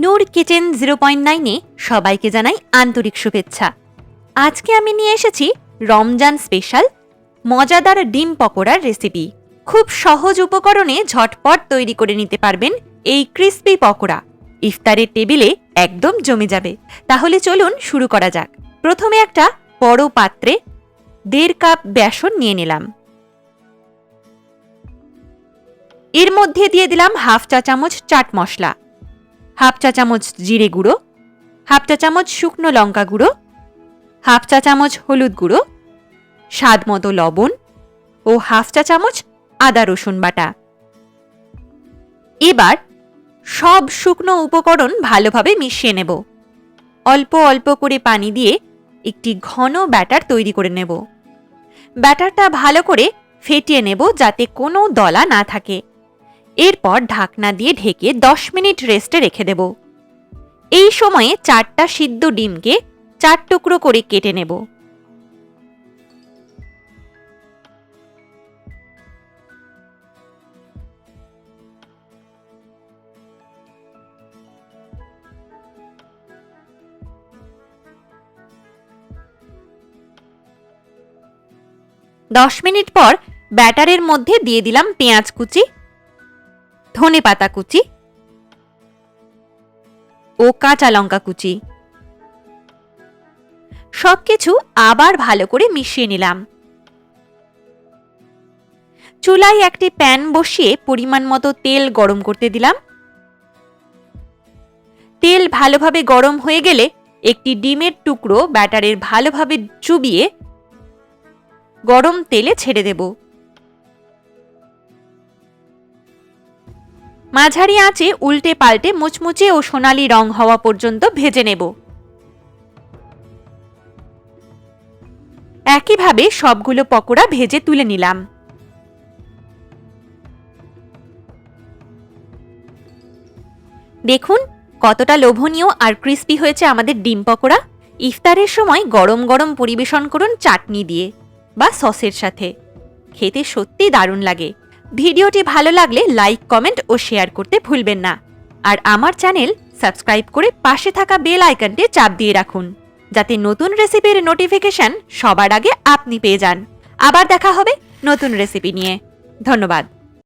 নূর kitchen 0.9-এ সবাইকে জানাই আন্তরিক শুভেচ্ছা। আজকে আমি নিয়ে এসেছি রমজান স্পেশাল মজাদার ডিম পকোড়ার রেসিপি। খুব সহজ উপকরণে ঝটপট তৈরি করে নিতে পারবেন এই ক্রিস্পি পকোড়া। ইফতারের টেবিলে একদম জমে যাবে। তাহলে চলুন শুরু করা যাক। প্রথমে একটা বড় পাত্রে 1.5 কাপ বেসন নিয়ে নিলাম। এর মধ্যে দিয়ে দিলাম হাফ চা চামচ চাট মশলা, হাফ চা চামচ জিরে গুঁড়ো, হাফ চা চামচ শুকনো লঙ্কা গুঁড়ো, হাফ চা চামচ হলুদ গুঁড়ো, স্বাদ মতো লবণ ও হাফ চা চামচ আদা রসুন বাটা। এবার সব শুকনো উপকরণ ভালোভাবে মিশিয়ে নেব। অল্প অল্প করে পানি দিয়ে একটি ঘন ব্যাটার তৈরি করে নেব। ব্যাটারটা ভালো করে ফেটিয়ে নেব যাতে কোনো দলা না থাকে। এরপর ঢাকনা দিয়ে ঢেকে 10 মিনিট রেস্টে রেখে দেব। এই সময়ে 4টা সিদ্ধ ডিমকে 4 টুকরো করে কেটে নেব। দশ মিনিট পর ব্যাটারের মধ্যে দিয়ে দিলাম পেঁয়াজ কুচি, ধনেপাতা কুচি ও কাঁচা লঙ্কা কুচি। সবকিছু আবার ভালো করে মিশিয়ে নিলাম। চুলায় একটি প্যান বসিয়ে পরিমাণ মতো তেল গরম করতে দিলাম। তেল ভালোভাবে গরম হয়ে গেলে একটি ডিমের টুকরো ব্যাটারের ভালোভাবে চুবিয়ে গরম তেলে ছেড়ে দেব। মাঝারি আঁচে উল্টে পাল্টে মুচমুচে ও সোনালি রং হওয়া পর্যন্ত ভেজে নেব। একইভাবে সবগুলো পকোড়া ভেজে তুলে নিলাম। দেখুন কতটা লোভনীয় আর ক্রিস্পি হয়েছে আমাদের ডিম পকোড়া। ইফতারের সময় গরম গরম পরিবেশন করুন চাটনি দিয়ে বা সসের সাথে। খেতে সত্যি দারুণ লাগে। ভিডিওটি ভালো লাগলে লাইক, কমেন্ট ও শেয়ার করতে ভুলবেন না। আর আমার চ্যানেল সাবস্ক্রাইব করে পাশে থাকা বেল আইকনটি চাপ দিয়ে রাখুন যাতে নতুন রেসিপির নোটিফিকেশন সবার আগে আপনি পেয়ে যান। আবার দেখা হবে নতুন রেসিপি নিয়ে। ধন্যবাদ।